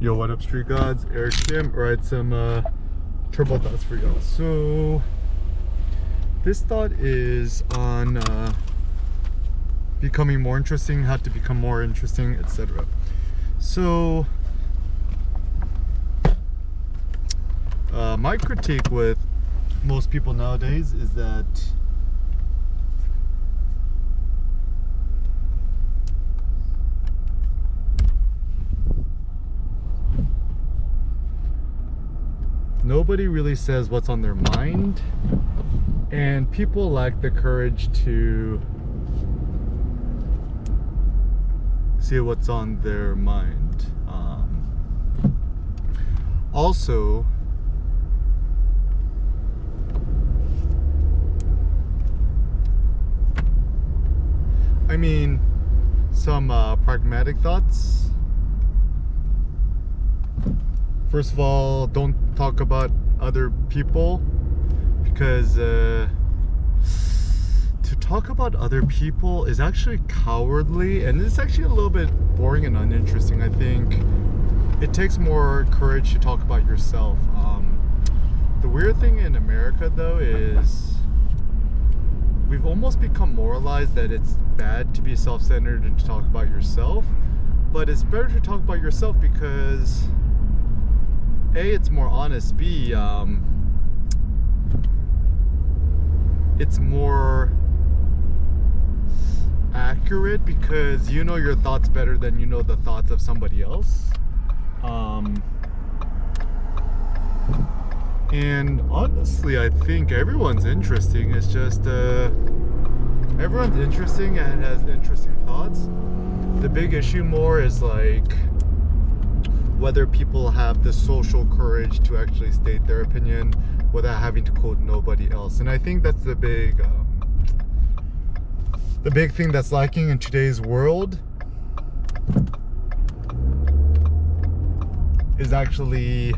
Yo, what up, Street Gods? Eric Kim. Alright, some turbo thoughts for y'all. So this thought is on becoming more interesting, how to become more interesting, etc. So my critique with most people nowadays is that nobody really says what's on their mind, and people lack the courage to see what's on their mind. Also, I mean, some pragmatic thoughts. First of all, don't talk about other people, because to talk about other people is actually cowardly, and it's actually a little bit boring and uninteresting. I think it takes more courage to talk about yourself. The weird thing in America, though, is we've almost become moralized that it's bad to be self-centered and to talk about yourself, but it's better to talk about yourself because A, it's more honest. B, it's more accurate because you know your thoughts better than you know the thoughts of somebody else. And honestly, I think everyone's interesting. It's just everyone's interesting and has interesting thoughts. The big issue more is like whether people have the social courage to actually state their opinion without having to quote nobody else. And I think that's the big thing that's lacking in today's world is actually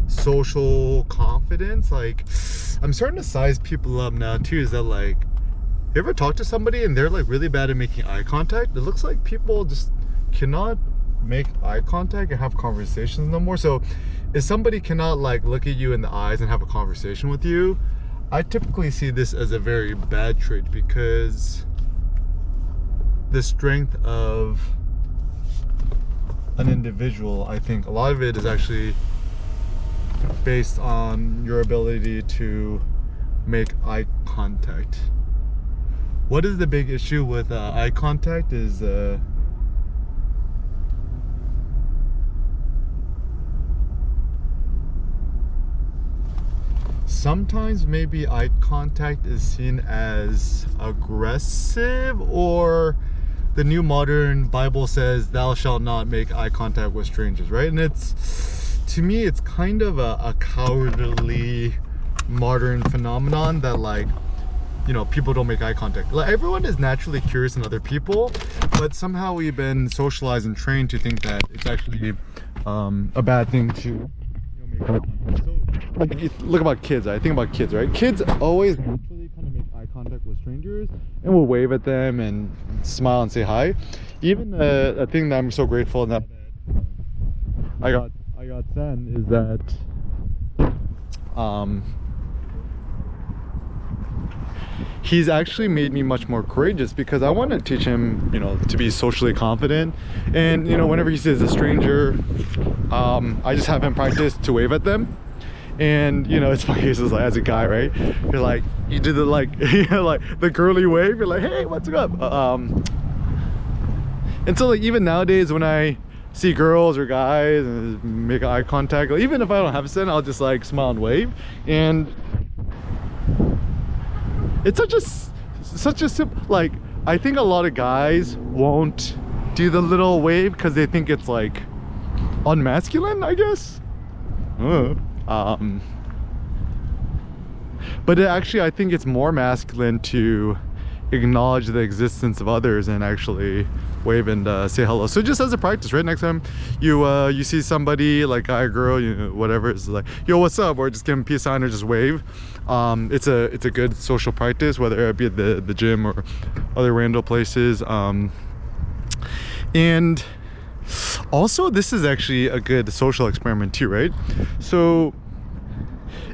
social confidence. Like, I'm starting to size people up now too. Is that like, you ever talk to somebody and they're like really bad at making eye contact? It looks like people just cannot make eye contact and have conversations no more. So if somebody cannot like look at you in the eyes and have a conversation with you, I typically see this as a very bad trait, because the strength of an individual, I think a lot of it is actually based on your ability to make eye contact. What is the big issue with eye contact is sometimes maybe eye contact is seen as aggressive, or the new modern Bible says thou shalt not make eye contact with strangers, right? And it's, to me, it's kind of a cowardly modern phenomenon that, like, you know, people don't make eye contact. Like, everyone is naturally curious in other people, but somehow we've been socialized and trained to think that it's actually a bad thing to, you know, make eye contact. So, like, if you look about kids, I think about kids, right? Kids always naturally kind of make eye contact with strangers and will wave at them and smile and say hi. Even a thing that I'm so grateful that I got Sen is that he's actually made me much more courageous, because I want to teach him, you know, to be socially confident. And, you know, whenever he sees a stranger, I just have him practice to wave at them. And, you know, it's funny, it's just like, as a guy, right, you're like, you do the, like, you know, like the girly wave, you're like, hey, what's up? And so, like, even nowadays when I see girls or guys and make eye contact, like, even if I don't have a Sen, I'll just like smile and wave. And it's such a simple, like, I think a lot of guys won't do the little wave because they think it's like unmasculine, I guess. But it actually, I think it's more masculine to acknowledge the existence of others and actually wave and say hello. So just as a practice, right, next time you see somebody, like guy or girl, you know, whatever, it's like, yo, what's up, or just give them a peace sign or just wave. It's a good social practice, whether it be at the gym or other random places. And Also, this is actually a good social experiment too, right? So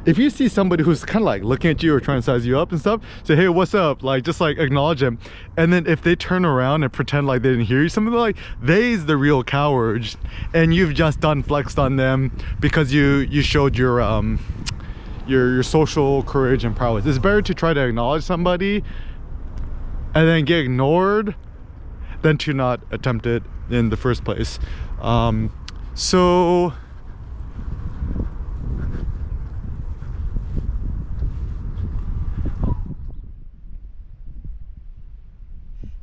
if you see somebody who's kind of like looking at you or trying to size you up and stuff, say, hey, what's up? Like, just like acknowledge them. And then if they turn around and pretend like they didn't hear you, something like, they's the real cowards, and you've just done flexed on them because you showed your social courage and prowess. It's better to try to acknowledge somebody and then get ignored than to not attempt it in the first place. So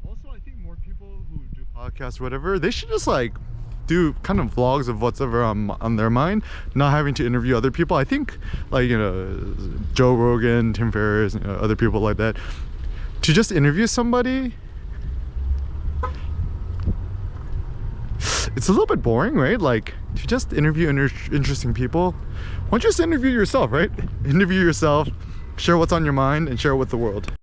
also, I think more people who do podcasts or whatever, they should just like do kind of vlogs of what's ever on their mind, not having to interview other people. I think, like, you know, Joe Rogan, Tim Ferriss, you know, other people like that, to just interview somebody, it's a little bit boring, right? Like, to just interview interesting people, why don't you just interview yourself, right? Interview yourself, share what's on your mind, and share it with the world.